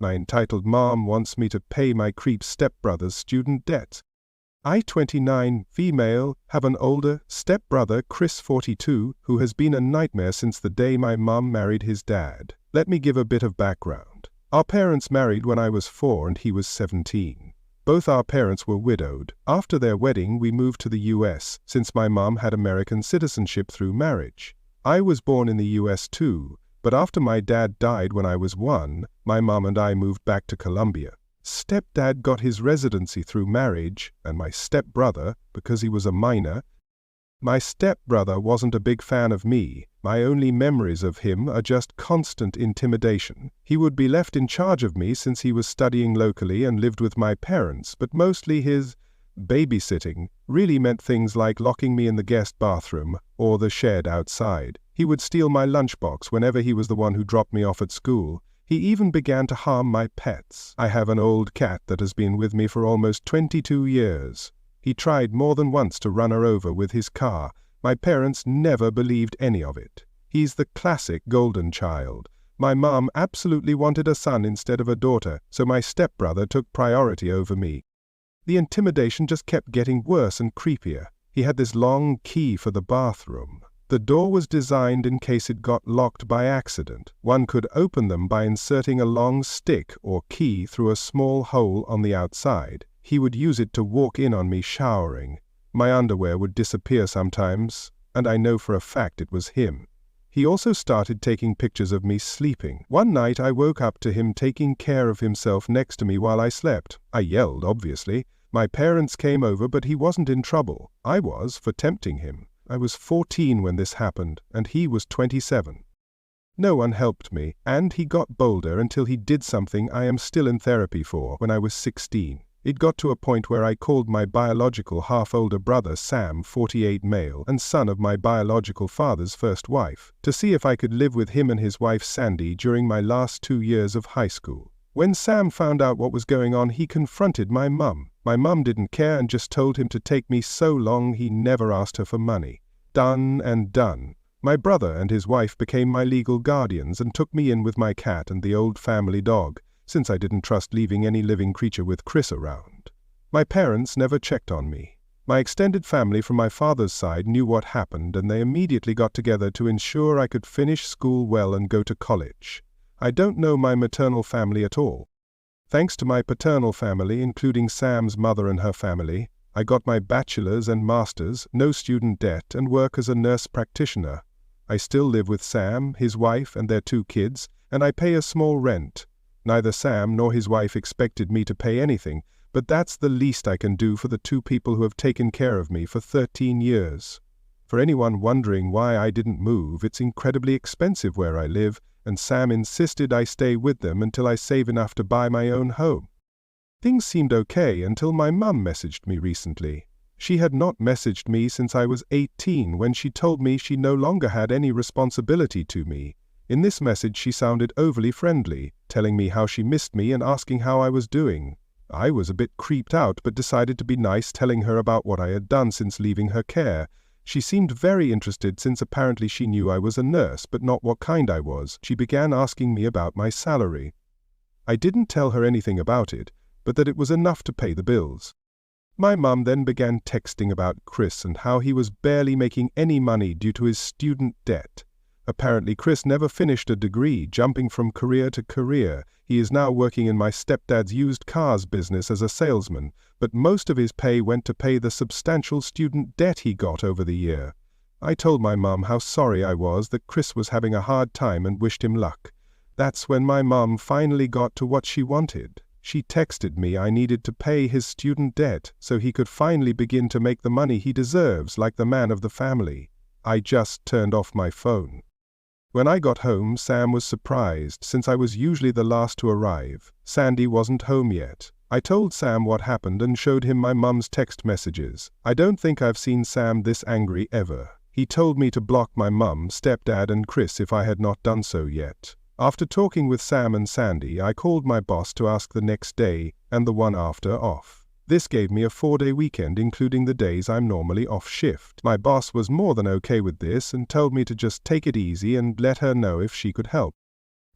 My entitled mom wants me to pay my creep stepbrother's student debt. I, 29, female, have an older stepbrother, Chris, 42, who has been a nightmare since the day my mom married his dad. Let me give a bit of background. Our parents married when I was 4 and he was 17. Both our parents were widowed. After their wedding, we moved to the US, since my mom had American citizenship through marriage. I was born in the US too, but after my dad died when I was 1, my mom and I moved back to Colombia. Stepdad got his residency through marriage, and my stepbrother, because he was a minor. My stepbrother wasn't a big fan of me. My only memories of him are just constant intimidation. He would be left in charge of me since he was studying locally and lived with my parents, but mostly his babysitting really meant things like locking me in the guest bathroom or the shed outside. He would steal my lunchbox whenever he was the one who dropped me off at school. He even began to harm my pets. I have an old cat that has been with me for almost 22 years. He tried more than once to run her over with his car. My parents never believed any of it. He's the classic golden child. My mom absolutely wanted a son instead of a daughter, so my stepbrother took priority over me. The intimidation just kept getting worse and creepier. He had this long key for the bathroom. The door was designed in case it got locked by accident. One could open them by inserting a long stick or key through a small hole on the outside. He would use it to walk in on me showering. My underwear would disappear sometimes, and I know for a fact it was him. He also started taking pictures of me sleeping. One night I woke up to him taking care of himself next to me while I slept. I yelled, obviously. My parents came over, but he wasn't in trouble. I was, for tempting him. I was 14 when this happened, and he was 27. No one helped me, and he got bolder until he did something I am still in therapy for when I was 16. It got to a point where I called my biological half-older brother Sam, 48 male, and son of my biological father's first wife, to see if I could live with him and his wife Sandy during my last 2 years of high school. When Sam found out what was going on, he confronted my mum. My mum didn't care and just told him to take me so long he never asked her for money. Done and done. My brother and his wife became my legal guardians and took me in with my cat and the old family dog, since I didn't trust leaving any living creature with Chris around. My parents never checked on me. My extended family from my father's side knew what happened, and they immediately got together to ensure I could finish school well and go to college. I don't know my maternal family at all. Thanks to my paternal family, including Sam's mother and her family, I got my bachelor's and master's, no student debt, and work as a nurse practitioner. I still live with Sam, his wife, and their 2 kids, and I pay a small rent. Neither Sam nor his wife expected me to pay anything, but that's the least I can do for the 2 people who have taken care of me for 13 years. For anyone wondering why I didn't move, it's incredibly expensive where I live, and Sam insisted I stay with them until I save enough to buy my own home. Things seemed okay until my mum messaged me recently. She had not messaged me since I was 18 when she told me she no longer had any responsibility to me. In this message she sounded overly friendly, telling me how she missed me and asking how I was doing. I was a bit creeped out but decided to be nice, telling her about what I had done since leaving her care. She seemed very interested since apparently she knew I was a nurse, but not what kind I was. She began asking me about my salary. I didn't tell her anything about it, but that it was enough to pay the bills. My mum then began texting about Chris and how he was barely making any money due to his student debt. Apparently Chris never finished a degree, jumping from career to career. He is now working in my stepdad's used cars business as a salesman, but most of his pay went to pay the substantial student debt he got over the year. I told my mum how sorry I was that Chris was having a hard time and wished him luck. That's when my mum finally got to what she wanted. She texted me I needed to pay his student debt so he could finally begin to make the money he deserves like the man of the family. I just turned off my phone. When I got home, Sam was surprised, since I was usually the last to arrive. Sandy wasn't home yet. I told Sam what happened and showed him my mum's text messages. I don't think I've seen Sam this angry ever. He told me to block my mum, stepdad, and Chris if I had not done so yet. After talking with Sam and Sandy, I called my boss to ask the next day and the one after off. This gave me a 4-day weekend, including the days I'm normally off shift. My boss was more than okay with this and told me to just take it easy and let her know if she could help.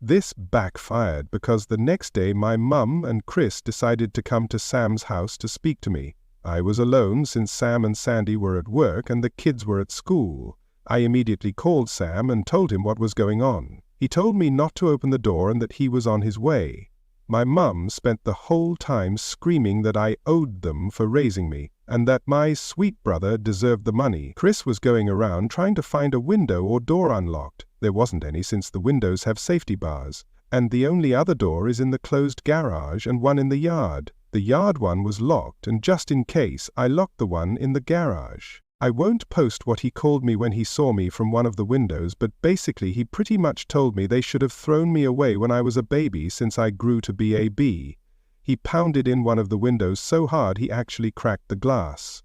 This backfired because the next day my mum and Chris decided to come to Sam's house to speak to me. I was alone since Sam and Sandy were at work and the kids were at school. I immediately called Sam and told him what was going on. He told me not to open the door and that he was on his way. My mum spent the whole time screaming that I owed them for raising me, and that my sweet brother deserved the money. Chris was going around trying to find a window or door unlocked. There wasn't any since the windows have safety bars, and the only other door is in the closed garage and one in the yard. The yard one was locked, and just in case, I locked the one in the garage. I won't post what he called me when he saw me from one of the windows, but basically he pretty much told me they should have thrown me away when I was a baby since I grew to be a bee. He pounded in one of the windows so hard he actually cracked the glass.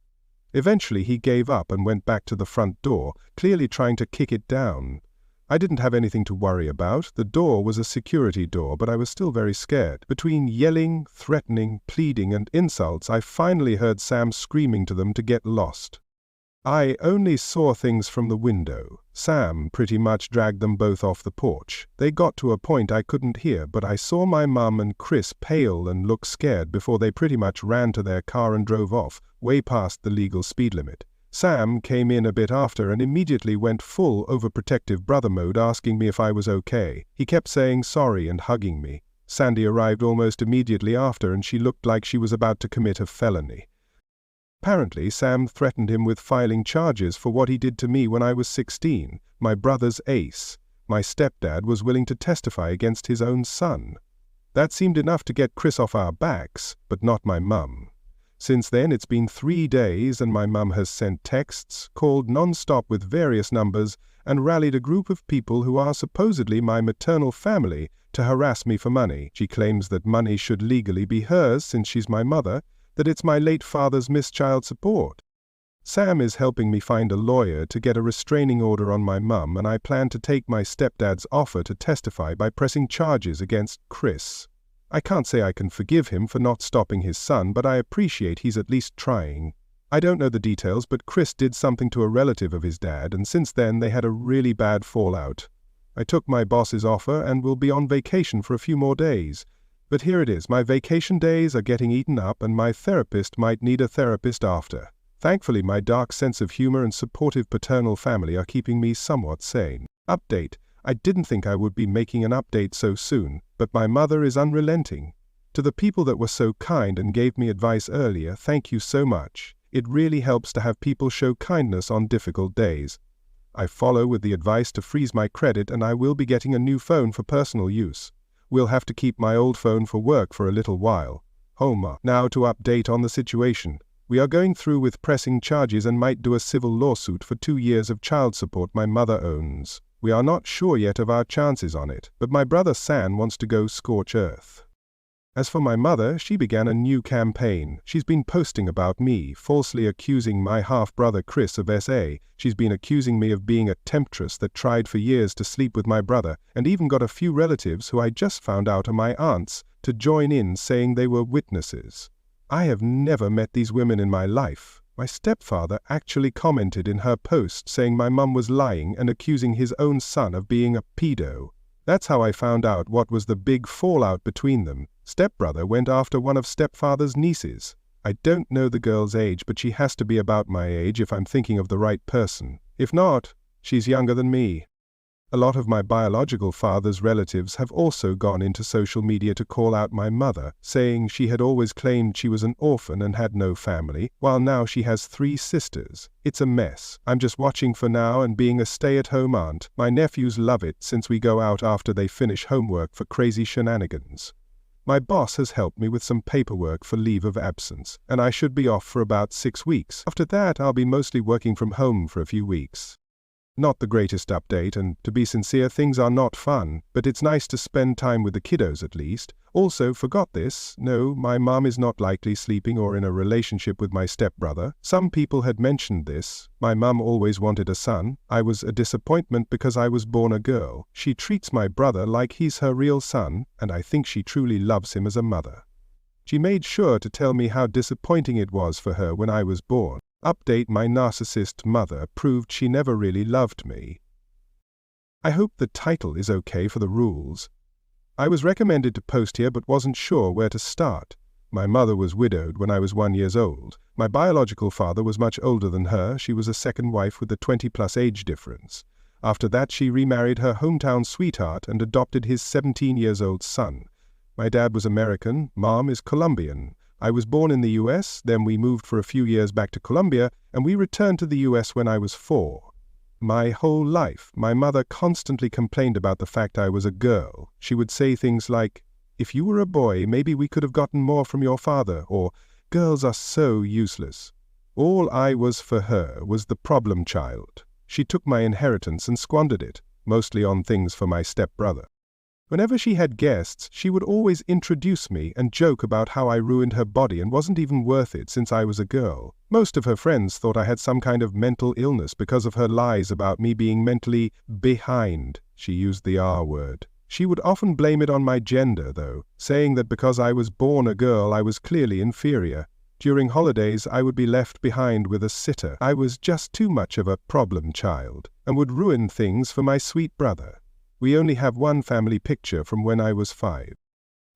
Eventually he gave up and went back to the front door, clearly trying to kick it down. I didn't have anything to worry about. The door was a security door, but I was still very scared. Between yelling, threatening, pleading, and insults, I finally heard Sam screaming to them to get lost. I only saw things from the window. Sam pretty much dragged them both off the porch. They got to a point I couldn't hear, but I saw my mum and Chris pale and look scared before they pretty much ran to their car and drove off, way past the legal speed limit. Sam came in a bit after and immediately went full overprotective brother mode, asking me if I was okay. He kept saying sorry and hugging me. Sandy arrived almost immediately after and she looked like she was about to commit a felony. Apparently, Sam threatened him with filing charges for what he did to me when I was 16, my brother's ace. My stepdad was willing to testify against his own son. That seemed enough to get Chris off our backs, but not my mum. Since then, it's been 3 days and my mum has sent texts, called non-stop with various numbers, and rallied a group of people who are supposedly my maternal family to harass me for money. She claims that money should legally be hers since she's my mother, that it's my late father's missed child support. Sam is helping me find a lawyer to get a restraining order on my mum, and I plan to take my stepdad's offer to testify by pressing charges against Chris. I can't say I can forgive him for not stopping his son, but I appreciate he's at least trying. I don't know the details, but Chris did something to a relative of his dad, and since then they had a really bad fallout. I took my boss's offer and will be on vacation for a few more days. But here it is, my vacation days are getting eaten up and my therapist might need a therapist after. Thankfully, my dark sense of humor and supportive paternal family are keeping me somewhat sane. Update. I didn't think I would be making an update so soon, but my mother is unrelenting. To the people that were so kind and gave me advice earlier, thank you so much. It really helps to have people show kindness on difficult days. I follow with the advice to freeze my credit and I will be getting a new phone for personal use. We'll have to keep my old phone for work for a little while. Homer. Now to update on the situation. We are going through with pressing charges and might do a civil lawsuit for 2 years of child support my mother owns. We are not sure yet of our chances on it, but my brother San wants to go scorch earth. As for my mother, she began a new campaign. She's been posting about me, falsely accusing my half-brother Chris of SA. She's been accusing me of being a temptress that tried for years to sleep with my brother, and even got a few relatives who I just found out are my aunts to join in, saying they were witnesses. I have never met these women in my life. My stepfather actually commented in her post saying my mum was lying and accusing his own son of being a pedo. That's how I found out what was the big fallout between them. Stepbrother went after one of stepfather's nieces. I don't know the girl's age, but she has to be about my age if I'm thinking of the right person. If not, she's younger than me. A lot of my biological father's relatives have also gone into social media to call out my mother, saying she had always claimed she was an orphan and had no family, while now she has 3 sisters. It's a mess. I'm just watching for now and being a stay-at-home aunt. My nephews love it since we go out after they finish homework for crazy shenanigans. My boss has helped me with some paperwork for leave of absence, and I should be off for about 6 weeks. After that, I'll be mostly working from home for a few weeks. Not the greatest update, and to be sincere, things are not fun, but it's nice to spend time with the kiddos at least. Also, forgot this, no, my mom is not likely sleeping or in a relationship with my stepbrother. Some people had mentioned this. My mum always wanted a son. I was a disappointment because I was born a girl. She treats my brother like he's her real son, and I think she truly loves him as a mother. She made sure to tell me how disappointing it was for her when I was born. Update: my narcissist mother proved she never really loved me. I hope the title is okay for the rules. I was recommended to post here but wasn't sure where to start. My mother was widowed when I was 1 year old. My biological father was much older than her. She was a second wife with a 20-plus age difference. After that, she remarried her hometown sweetheart and adopted his 17-year-old son. My dad was American, Mom is Colombian. I was born in the US, then we moved for a few years back to Colombia, and we returned to the US when I was 4. My whole life, my mother constantly complained about the fact I was a girl. She would say things like, "If you were a boy, maybe we could have gotten more from your father," or "Girls are so useless." All I was for her was the problem child. She took my inheritance and squandered it, mostly on things for my stepbrother. Whenever she had guests, she would always introduce me and joke about how I ruined her body and wasn't even worth it since I was a girl. Most of her friends thought I had some kind of mental illness because of her lies about me being mentally behind. She used the R word. She would often blame it on my gender, though, saying that because I was born a girl I was clearly inferior. During holidays I would be left behind with a sitter. I was just too much of a problem child, and would ruin things for my sweet brother. We only have one family picture from when I was 5.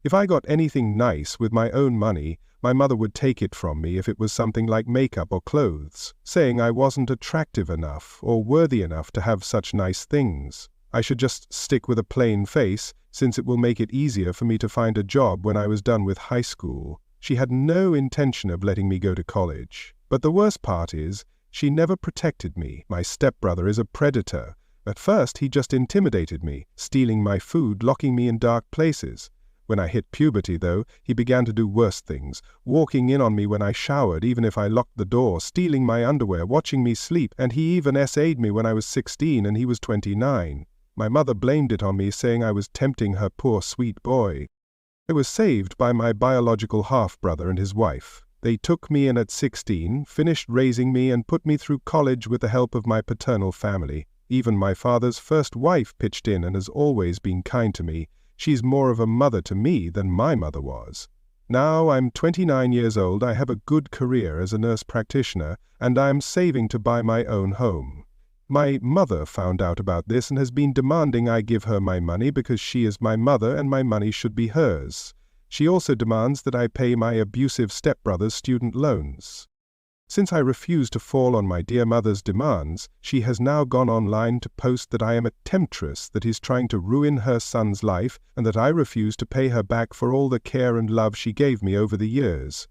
If I got anything nice with my own money, my mother would take it from me if it was something like makeup or clothes, saying I wasn't attractive enough or worthy enough to have such nice things. I should just stick with a plain face, since it will make it easier for me to find a job when I was done with high school. She had no intention of letting me go to college. But the worst part is, she never protected me. My stepbrother is a predator. At first, he just intimidated me, stealing my food, locking me in dark places. When I hit puberty, though, he began to do worse things, walking in on me when I showered, even if I locked the door, stealing my underwear, watching me sleep, and he even SA'd me when I was 16 and he was 29. My mother blamed it on me, saying I was tempting her poor sweet boy. I was saved by my biological half-brother and his wife. They took me in at 16, finished raising me, and put me through college with the help of my paternal family. Even my father's first wife pitched in and has always been kind to me. She's more of a mother to me than my mother was. Now I'm 29 years old, I have a good career as a nurse practitioner, and I am saving to buy my own home. My mother found out about this and has been demanding I give her my money because she is my mother and my money should be hers. She also demands that I pay my abusive stepbrother's student loans. Since I refuse to fall on my dear mother's demands, she has now gone online to post that I am a temptress that is trying to ruin her son's life and that I refuse to pay her back for all the care and love she gave me over the years.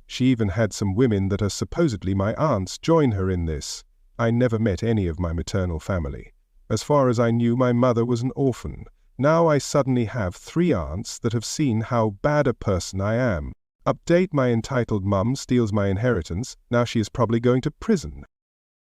She even had some women that are supposedly my aunts join her in this. I never met any of my maternal family. As far as I knew, my mother was an orphan. Now I suddenly have 3 aunts that have seen how bad a person I am. Update: my entitled mum steals my inheritance. Now she is probably going to prison.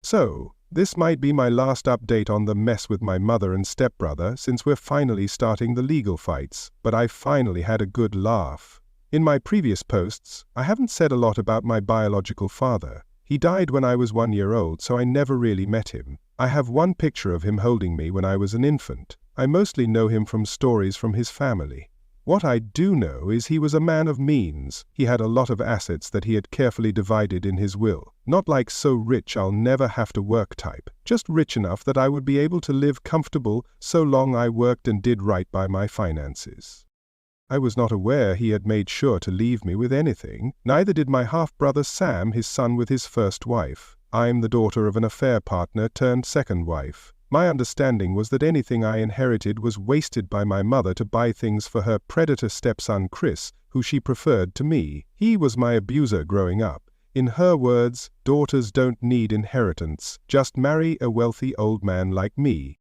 So, this might be my last update on the mess with my mother and stepbrother, since we're finally starting the legal fights, but I finally had a good laugh. In my previous posts, I haven't said a lot about my biological father. He died when I was 1 year old, so I never really met him. I have one picture of him holding me when I was an infant. I mostly know him from stories from his family. What I do know is he was a man of means. He had a lot of assets that he had carefully divided in his will. Not like so rich I'll never have to work type. Just rich enough that I would be able to live comfortable so long I worked and did right by my finances. I was not aware he had made sure to leave me with anything. Neither did my half-brother Sam, his son with his first wife. I'm the daughter of an affair partner turned second wife. My understanding was that anything I inherited was wasted by my mother to buy things for her predator stepson Chris, who she preferred to me. He was my abuser growing up. In her words, daughters don't need inheritance, just marry a wealthy old man like me.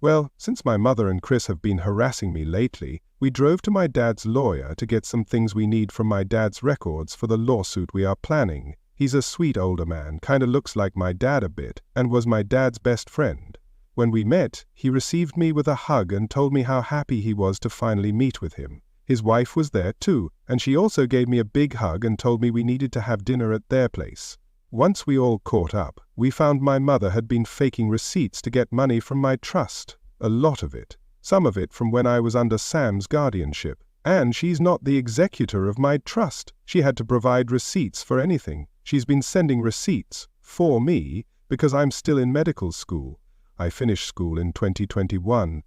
Well, since my mother and Chris have been harassing me lately, we drove to my dad's lawyer to get some things we need from my dad's records for the lawsuit we are planning. He's a sweet older man, kinda looks like my dad a bit, and was my dad's best friend. When we met, he received me with a hug and told me how happy he was to finally meet with him. His wife was there too, and she also gave me a big hug and told me we needed to have dinner at their place. Once we all caught up, we found my mother had been faking receipts to get money from my trust. A lot of it. Some of it from when I was under Sam's guardianship. And she's not the executor of my trust. She had to provide receipts for anything. She's been sending receipts for me because I'm still in medical school. I finished school in 2021.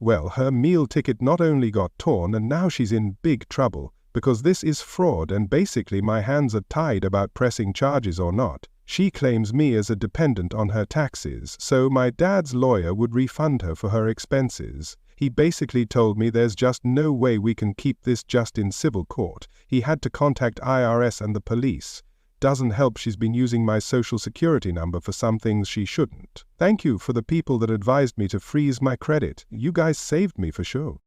Well, her meal ticket not only got torn, and now she's in big trouble, because this is fraud and basically my hands are tied about pressing charges or not. She claims me as a dependent on her taxes, so my dad's lawyer would refund her for her expenses. He basically told me there's just no way we can keep this just in civil court. He had to contact IRS and the police. Doesn't help she's been using my social security number for some things she shouldn't. Thank you for the people that advised me to freeze my credit. You guys saved me for sure.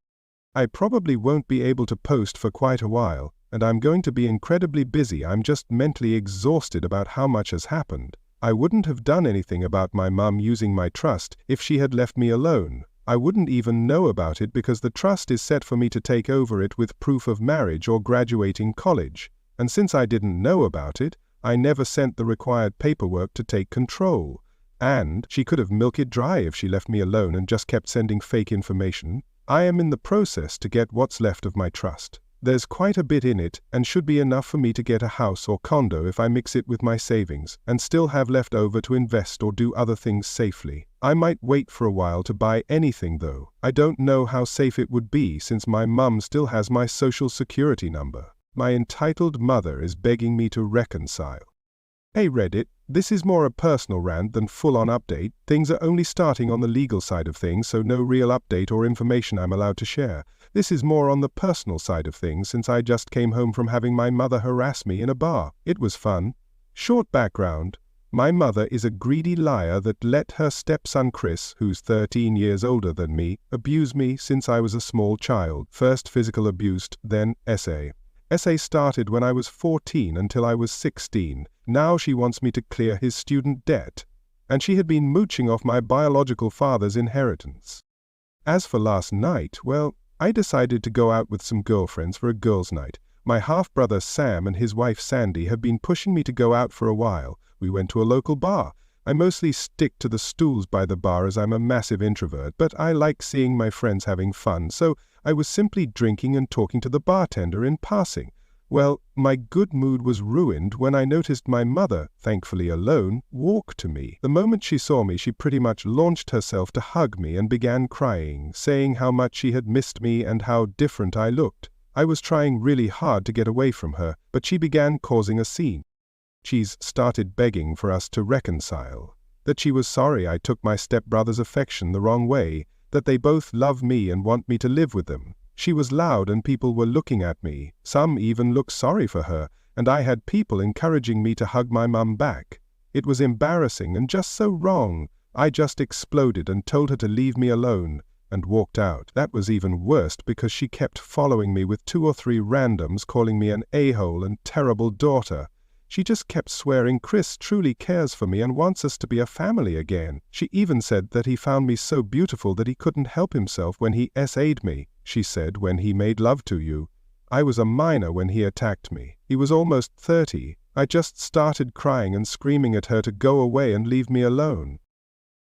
I probably won't be able to post for quite a while, and I'm going to be incredibly busy. I'm just mentally exhausted about how much has happened. I wouldn't have done anything about my mum using my trust if she had left me alone. I wouldn't even know about it because the trust is set for me to take over it with proof of marriage or graduating college. And since I didn't know about it, I never sent the required paperwork to take control. And she could have milked it dry if she left me alone and just kept sending fake information. I am in the process to get what's left of my trust. There's quite a bit in it and should be enough for me to get a house or condo if I mix it with my savings and still have left over to invest or do other things safely. I might wait for a while to buy anything though. I don't know how safe it would be since my mum still has my social security number. My entitled mother is begging me to reconcile. Hey Reddit, this is more a personal rant than full-on update. Things are only starting on the legal side of things, so no real update or information I'm allowed to share. This is more on the personal side of things since I just came home from having my mother harass me in a bar. It was fun. Short background. My mother is a greedy liar that let her stepson Chris, who's 13 years older than me, abuse me since I was a small child. First physical abuse, then SA. SA started when I was 14 until I was 16. Now she wants me to clear his student debt. And she had been mooching off my biological father's inheritance. As for last night, well, I decided to go out with some girlfriends for a girls' night. My half-brother Sam and his wife Sandy have been pushing me to go out for a while. We went to a local bar. I mostly stick to the stools by the bar as I'm a massive introvert, but I like seeing my friends having fun, so I was simply drinking and talking to the bartender in passing. Well, my good mood was ruined when I noticed my mother, thankfully alone, walk to me. The moment she saw me, she pretty much launched herself to hug me and began crying, saying how much she had missed me and how different I looked. I was trying really hard to get away from her, but she began causing a scene. She's started begging for us to reconcile, that she was sorry I took my stepbrother's affection the wrong way, that they both love me and want me to live with them. She was loud and people were looking at me. Some even looked sorry for her, and I had people encouraging me to hug my mum back. It was embarrassing and just so wrong. I just exploded and told her to leave me alone and walked out. That was even worse because she kept following me with 2 or 3 randoms calling me an a-hole and terrible daughter. She just kept swearing Chris truly cares for me and wants us to be a family again. She even said that he found me so beautiful that he couldn't help himself when he SA'd me. She said when he made love to you. I was a minor when he attacked me. He was almost 30. I just started crying and screaming at her to go away and leave me alone.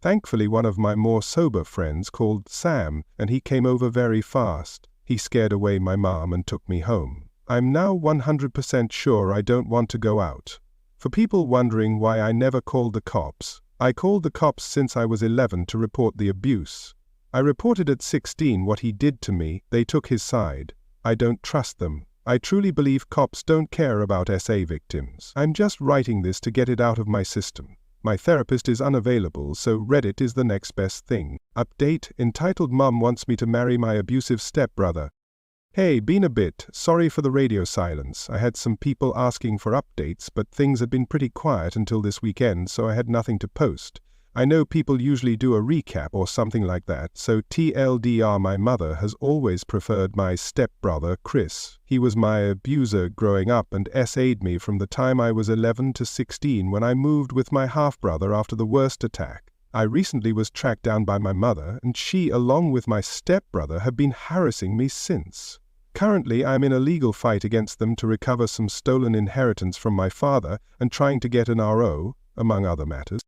Thankfully, one of my more sober friends called Sam, and he came over very fast. He scared away my mom and took me home. I'm now 100% sure I don't want to go out. For people wondering why I never called the cops, I called the cops since I was 11 to report the abuse. I reported at 16 what he did to me. They took his side. I don't trust them. I truly believe cops don't care about SA victims. I'm just writing this to get it out of my system. My therapist is unavailable, so Reddit is the next best thing. Update entitled Mum Wants Me to Marry My Abusive Stepbrother. Hey, been a bit sorry for the radio silence. I had some people asking for updates, but things had been pretty quiet until this weekend, so I had nothing to post. I know people usually do a recap or something like that, so TLDR, my mother has always preferred my stepbrother Chris. He was my abuser growing up and SA'd me from the time I was 11 to 16 when I moved with my half-brother after the worst attack. I recently was tracked down by my mother, and she, along with my stepbrother, have been harassing me since. Currently, I am in a legal fight against them to recover some stolen inheritance from my father and trying to get an RO, among other matters.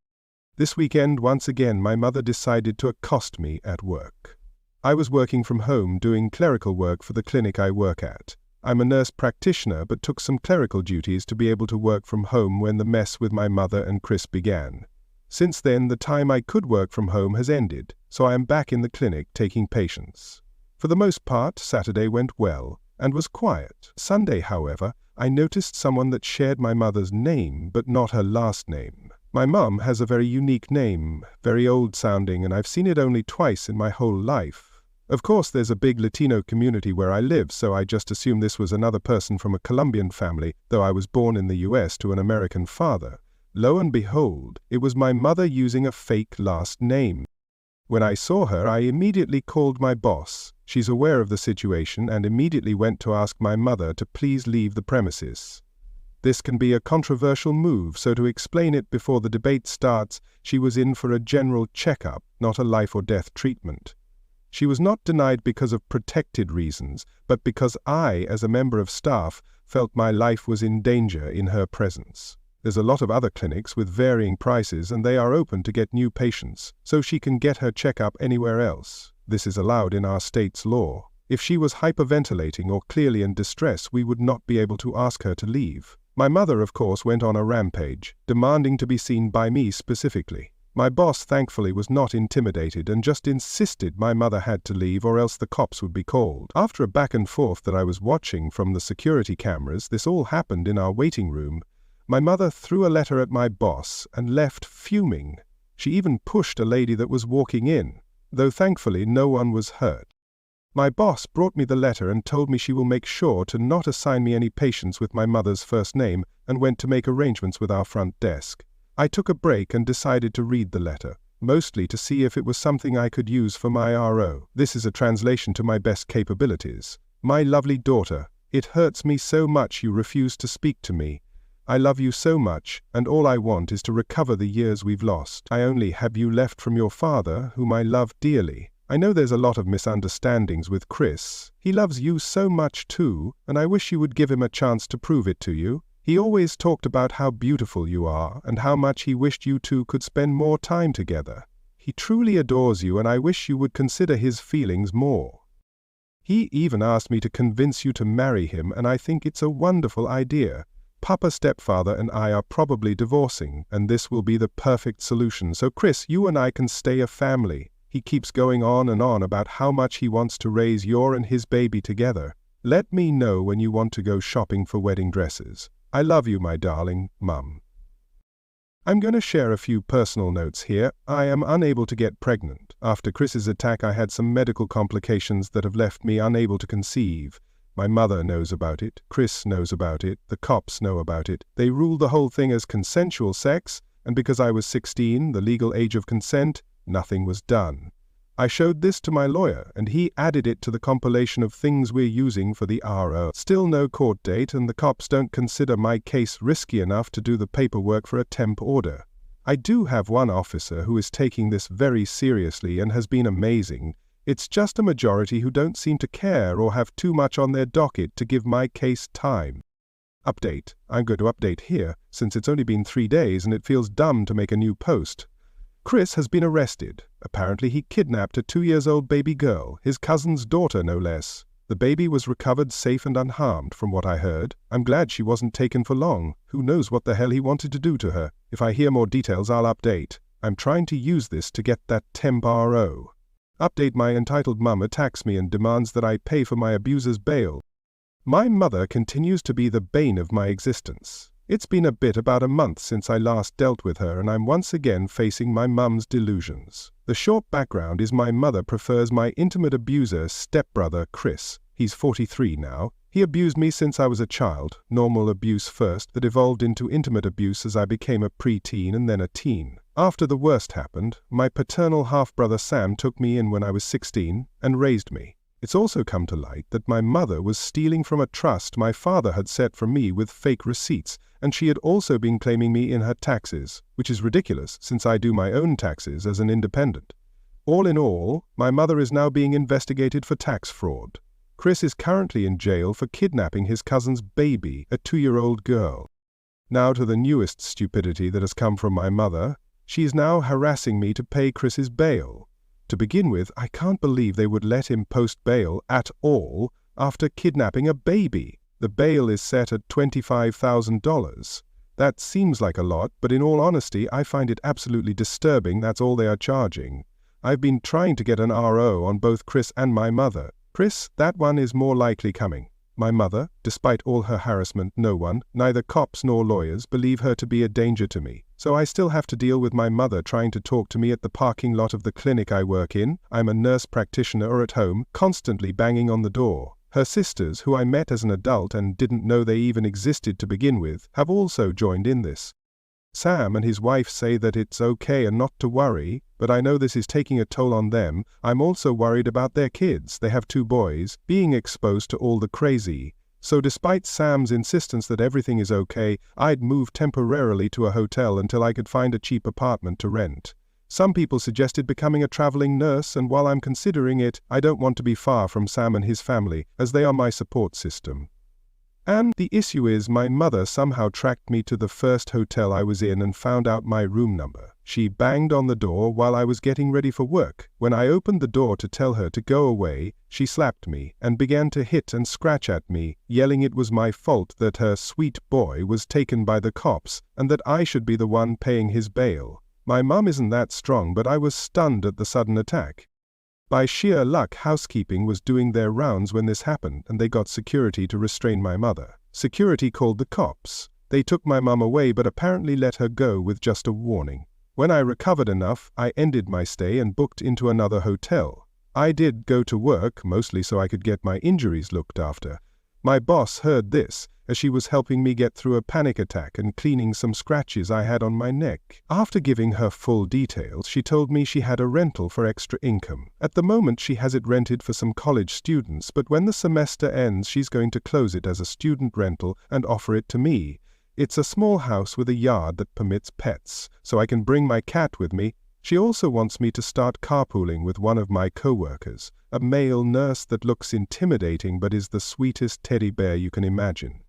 This weekend, once again, my mother decided to accost me at work. I was working from home doing clerical work for the clinic I work at. I'm a nurse practitioner but took some clerical duties to be able to work from home when the mess with my mother and Chris began. Since then, the time I could work from home has ended, so I am back in the clinic taking patients. For the most part, Saturday went well and was quiet. Sunday, however, I noticed someone that shared my mother's name, but not her last name. My mum has a very unique name, very old-sounding, and I've seen it only twice in my whole life. Of course, there's a big Latino community where I live, so I just assumed this was another person from a Colombian family, though I was born in the US to an American father. Lo and behold, it was my mother using a fake last name. When I saw her, I immediately called my boss. She's aware of the situation and immediately went to ask my mother to please leave the premises. This can be a controversial move, so to explain it before the debate starts, she was in for a general checkup, not a life or death treatment. She was not denied because of protected reasons, but because I, as a member of staff, felt my life was in danger in her presence. There's a lot of other clinics with varying prices and they are open to get new patients, so she can get her checkup anywhere else. This is allowed in our state's law. If she was hyperventilating or clearly in distress, we would not be able to ask her to leave. My mother, of course, went on a rampage, demanding to be seen by me specifically. My boss, thankfully, was not intimidated and just insisted my mother had to leave or else the cops would be called. After a back and forth that I was watching from the security cameras, this all happened in our waiting room. My mother threw a letter at my boss and left fuming. She even pushed a lady that was walking in, though thankfully no one was hurt. My boss brought me the letter and told me she will make sure to not assign me any patients with my mother's first name and went to make arrangements with our front desk. I took a break and decided to read the letter, mostly to see if it was something I could use for my RO. This is a translation to my best capabilities. My lovely daughter, it hurts me so much you refuse to speak to me. I love you so much, and all I want is to recover the years we've lost. I only have you left from your father, whom I love dearly. I know there's a lot of misunderstandings with Chris. He loves you so much too, and I wish you would give him a chance to prove it to you. He always talked about how beautiful you are and how much he wished you two could spend more time together. He truly adores you and I wish you would consider his feelings more. He even asked me to convince you to marry him and I think it's a wonderful idea. Papa Stepfather and I are probably divorcing and this will be the perfect solution. So Chris, you and I can stay a family. He keeps going on and on about how much he wants to raise your and his baby together. Let me know when you want to go shopping for wedding dresses. I love you, my darling, Mum. I'm going to share a few personal notes here. I am unable to get pregnant. After Chris's attack, I had some medical complications that have left me unable to conceive. My mother knows about it. Chris knows about it. The cops know about it. They ruled the whole thing as consensual sex, and because I was 16, the legal age of consent, nothing was done. I showed this to my lawyer, and he added it to the compilation of things we're using for the RO. Still no court date, and the cops don't consider my case risky enough to do the paperwork for a temp order. I do have one officer who is taking this very seriously and has been amazing. It's just a majority who don't seem to care or have too much on their docket to give my case time. Update. I'm going to update here, since it's only been 3 days and it feels dumb to make a new post. Chris has been arrested. Apparently he kidnapped a 2-year-old baby girl, his cousin's daughter no less. The baby was recovered safe and unharmed from what I heard. I'm glad she wasn't taken for long. Who knows what the hell he wanted to do to her. If I hear more details I'll update. I'm trying to use this to get that temp RO. Update. My entitled mum attacks me and demands that I pay for my abuser's bail. My mother continues to be the bane of my existence. It's been about a month since I last dealt with her and I'm once again facing my mum's delusions. The short background is my mother prefers my intimate abuser, stepbrother Chris. He's 43 now. He abused me since I was a child, normal abuse first that evolved into intimate abuse as I became a preteen and then a teen. After the worst happened, my paternal half-brother Sam took me in when I was 16 and raised me. It's also come to light that my mother was stealing from a trust my father had set for me with fake receipts, and she had also been claiming me in her taxes, which is ridiculous since I do my own taxes as an independent. All in all, my mother is now being investigated for tax fraud. Chris is currently in jail for kidnapping his cousin's baby, a 2-year-old girl. Now to the newest stupidity that has come from my mother. She is now harassing me to pay Chris's bail. To begin with, I can't believe they would let him post bail at all after kidnapping a baby. The bail is set at $25,000. That seems like a lot, but in all honesty, I find it absolutely disturbing that's all they are charging. I've been trying to get an RO on both Chris and my mother. Chris, that one is more likely coming. My mother, despite all her harassment, no one, neither cops nor lawyers, believe her to be a danger to me. So I still have to deal with my mother trying to talk to me at the parking lot of the clinic I work in. I'm a nurse practitioner or at home, constantly banging on the door. Her sisters, who I met as an adult and didn't know they even existed to begin with, have also joined in this. Sam and his wife say that it's okay and not to worry, but I know this is taking a toll on them. I'm also worried about their kids, they have 2 boys, being exposed to all the crazy. So despite Sam's insistence that everything is okay, I'd move temporarily to a hotel until I could find a cheap apartment to rent. Some people suggested becoming a traveling nurse, and while I'm considering it, I don't want to be far from Sam and his family, as they are my support system. And the issue is my mother somehow tracked me to the first hotel I was in and found out my room number. She banged on the door while I was getting ready for work. When I opened the door to tell her to go away, she slapped me and began to hit and scratch at me, yelling it was my fault that her sweet boy was taken by the cops and that I should be the one paying his bail. My mum isn't that strong, but I was stunned at the sudden attack. By sheer luck, housekeeping was doing their rounds when this happened, and they got security to restrain my mother. Security called the cops. They took my mum away but apparently let her go with just a warning. When I recovered enough, I ended my stay and booked into another hotel. I did go to work, mostly so I could get my injuries looked after. My boss heard this, as she was helping me get through a panic attack and cleaning some scratches I had on my neck. After giving her full details, she told me she had a rental for extra income. At the moment she has it rented for some college students, but when the semester ends she's going to close it as a student rental and offer it to me. It's a small house with a yard that permits pets, so I can bring my cat with me. She also wants me to start carpooling with one of my co-workers, a male nurse that looks intimidating but is the sweetest teddy bear you can imagine.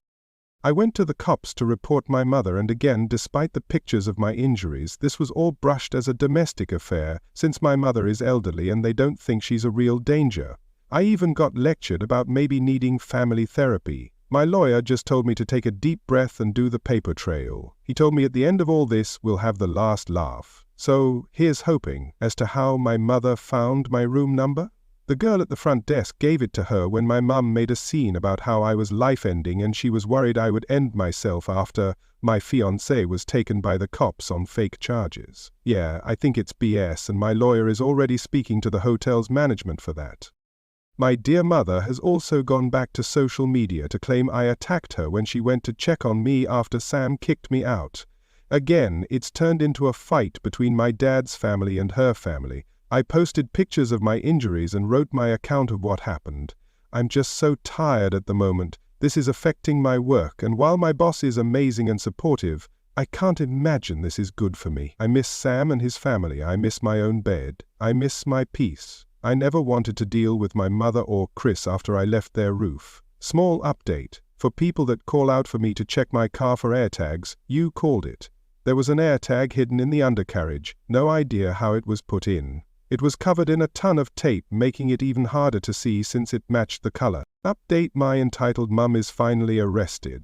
I went to the cops to report my mother, and again, despite the pictures of my injuries, this was all brushed as a domestic affair, since my mother is elderly and they don't think she's a real danger. I even got lectured about maybe needing family therapy. My lawyer just told me to take a deep breath and do the paper trail. He told me at the end of all this, we'll have the last laugh. So here's hoping. As to how my mother found my room number? The girl at the front desk gave it to her when my mum made a scene about how I was life-ending and she was worried I would end myself after my fiancé was taken by the cops on fake charges. Yeah, I think it's BS, and my lawyer is already speaking to the hotel's management for that. My dear mother has also gone back to social media to claim I attacked her when she went to check on me after Sam kicked me out. Again, it's turned into a fight between my dad's family and her family. I posted pictures of my injuries and wrote my account of what happened. I'm just so tired at the moment. This is affecting my work, and while my boss is amazing and supportive, I can't imagine this is good for me. I miss Sam and his family. I miss my own bed. I miss my peace. I never wanted to deal with my mother or Chris after I left their roof. Small update. For people that call out for me to check my car for AirTags, you called it. There was an AirTag hidden in the undercarriage. No idea how it was put in. It was covered in a ton of tape, making it even harder to see since it matched the color. Update: my entitled mum is finally arrested.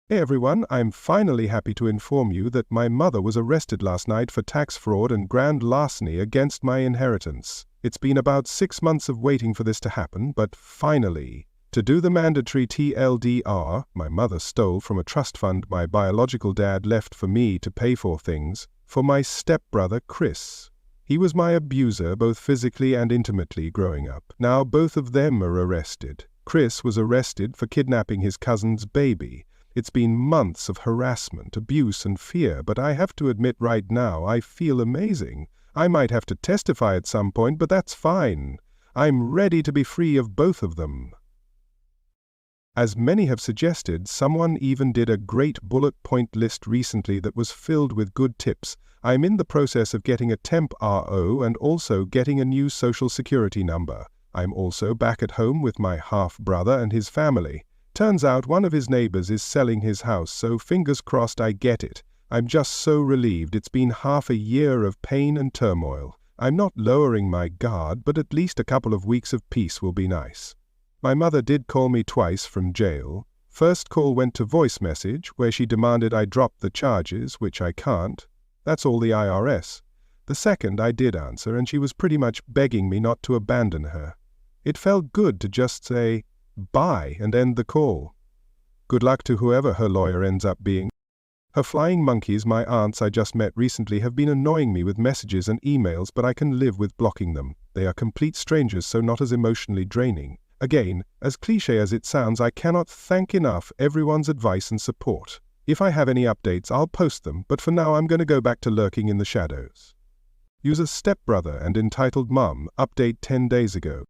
Hey everyone, I'm finally happy to inform you that my mother was arrested last night for tax fraud and grand larceny against my inheritance. It's been about 6 months of waiting for this to happen, but finally. To do the mandatory TLDR, my mother stole from a trust fund my biological dad left for me to pay for things, for my stepbrother Chris. He was my abuser both physically and intimately growing up. Now both of them are arrested. Chris was arrested for kidnapping his cousin's baby. It's been months of harassment, abuse and fear, but I have to admit right now I feel amazing. I might have to testify at some point, but that's fine. I'm ready to be free of both of them. As many have suggested, someone even did a great bullet point list recently that was filled with good tips. I'm in the process of getting a temp RO and also getting a new social security number. I'm also back at home with my half-brother and his family. Turns out one of his neighbors is selling his house, so fingers crossed I get it. I'm just so relieved. It's been half a year of pain and turmoil. I'm not lowering my guard, but at least a couple of weeks of peace will be nice. My mother did call me twice from jail. First call went to voice message, where she demanded I drop the charges, which I can't. That's all the IRS. The second I did answer, and she was pretty much begging me not to abandon her. It felt good to just say, bye, and end the call. Good luck to whoever her lawyer ends up being. Her flying monkeys, my aunts I just met recently, have been annoying me with messages and emails, but I can live with blocking them. They are complete strangers, so not as emotionally draining. Again, as cliché as it sounds, I cannot thank enough everyone's advice and support. If I have any updates, I'll post them, but for now I'm going to go back to lurking in the shadows. User Stepbrother and entitled Mum, update 10 days ago.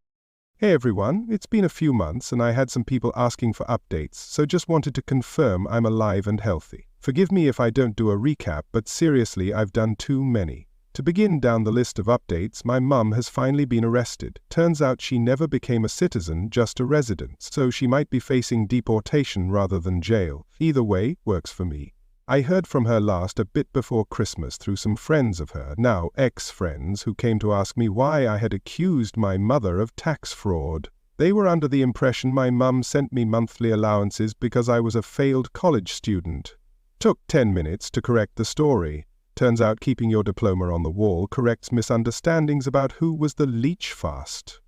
Hey everyone, it's been a few months and I had some people asking for updates, so just wanted to confirm I'm alive and healthy. Forgive me if I don't do a recap, but seriously, I've done too many. To begin down the list of updates, my mum has finally been arrested. Turns out she never became a citizen, just a resident, so she might be facing deportation rather than jail. Either way, works for me. I heard from her last a bit before Christmas through some friends of her, now ex-friends, who came to ask me why I had accused my mother of tax fraud. They were under the impression my mum sent me monthly allowances because I was a failed college student. Took 10 minutes to correct the story. Turns out keeping your diploma on the wall corrects misunderstandings about who was the leech fast.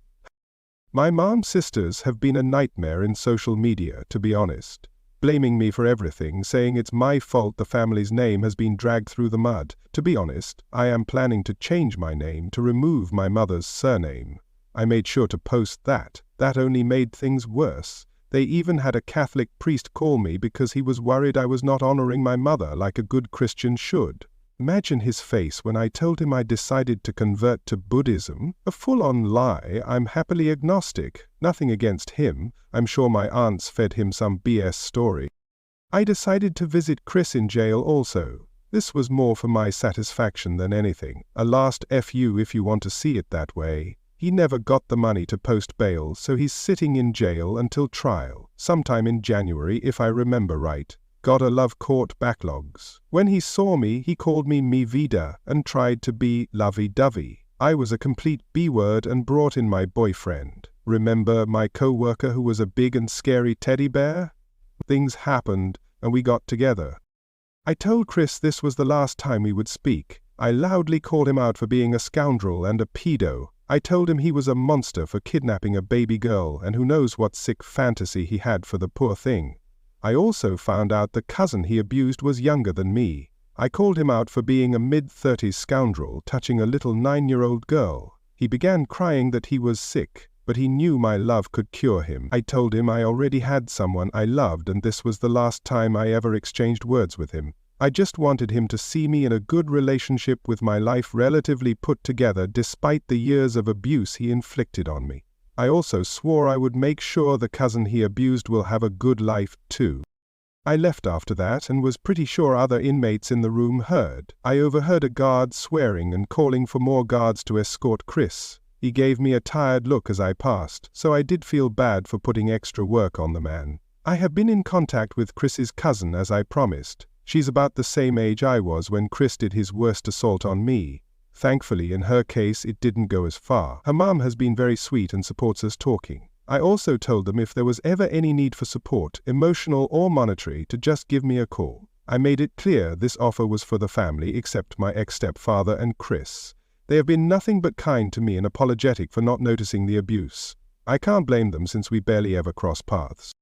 My mom's sisters have been a nightmare in social media, to be honest. Blaming me for everything, saying it's my fault the family's name has been dragged through the mud. To be honest, I am planning to change my name to remove my mother's surname. I made sure to post that. That only made things worse. They even had a Catholic priest call me because he was worried I was not honoring my mother like a good Christian should. Imagine his face when I told him I decided to convert to Buddhism. A full-on lie. I'm happily agnostic. Nothing against him. I'm sure my aunts fed him some BS story. I decided to visit Chris in jail also. This was more for my satisfaction than anything. A last FU if you want to see it that way. He never got the money to post bail, so he's sitting in jail until trial, sometime in January if I remember right. Gotta love court backlogs. When he saw me, he called me mi vida and tried to be lovey-dovey. I was a complete B-word and brought in my boyfriend. Remember my co-worker who was a big and scary teddy bear? Things happened and we got together. I told Chris this was the last time we would speak. I loudly called him out for being a scoundrel and a pedo. I told him he was a monster for kidnapping a baby girl and who knows what sick fantasy he had for the poor thing. I also found out the cousin he abused was younger than me. I called him out for being a mid-30s scoundrel touching a little 9-year-old girl. He began crying that he was sick, but he knew my love could cure him. I told him I already had someone I loved and this was the last time I ever exchanged words with him. I just wanted him to see me in a good relationship with my life relatively put together despite the years of abuse he inflicted on me. I also swore I would make sure the cousin he abused will have a good life too. I left after that and was pretty sure other inmates in the room heard. I overheard a guard swearing and calling for more guards to escort Chris. He gave me a tired look as I passed, so I did feel bad for putting extra work on the man. I have been in contact with Chris's cousin as I promised. She's about the same age I was when Chris did his worst assault on me. Thankfully, in her case, it didn't go as far. Her mom has been very sweet and supports us talking. I also told them if there was ever any need for support, emotional or monetary, to just give me a call. I made it clear this offer was for the family except my ex-stepfather and Chris. They have been nothing but kind to me and apologetic for not noticing the abuse. I can't blame them since we barely ever cross paths.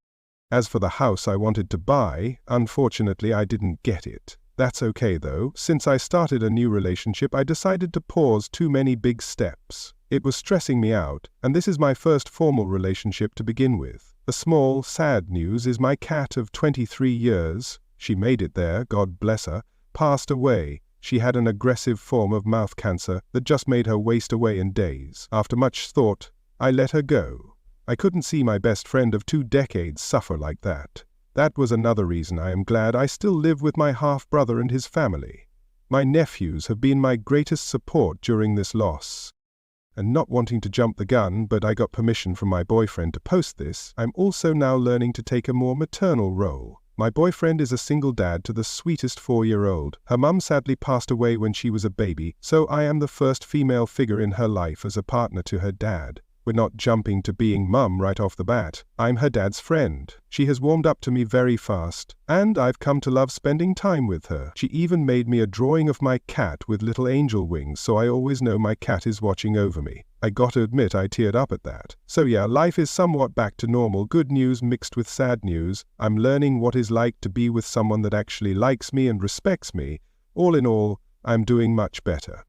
As for the house I wanted to buy, unfortunately I didn't get it. That's okay though. Since I started a new relationship, I decided to pause too many big steps. It was stressing me out, and this is my first formal relationship to begin with. The small, sad news is my cat of 23 years, she made it there, God bless her, passed away. She had an aggressive form of mouth cancer that just made her waste away in days. After much thought, I let her go. I couldn't see my best friend of 2 decades suffer like that. That was another reason I am glad I still live with my half-brother and his family. My nephews have been my greatest support during this loss. And not wanting to jump the gun, but I got permission from my boyfriend to post this, I'm also now learning to take a more maternal role. My boyfriend is a single dad to the sweetest 4-year-old. Her mum sadly passed away when she was a baby, so I am the first female figure in her life as a partner to her dad. We're not jumping to being mum right off the bat. I'm her dad's friend. She has warmed up to me very fast, and I've come to love spending time with her. She even made me a drawing of my cat with little angel wings, so I always know my cat is watching over me. I gotta admit I teared up at that. So yeah, life is somewhat back to normal. Good news mixed with sad news. I'm learning what it's like to be with someone that actually likes me and respects me. All in all, I'm doing much better.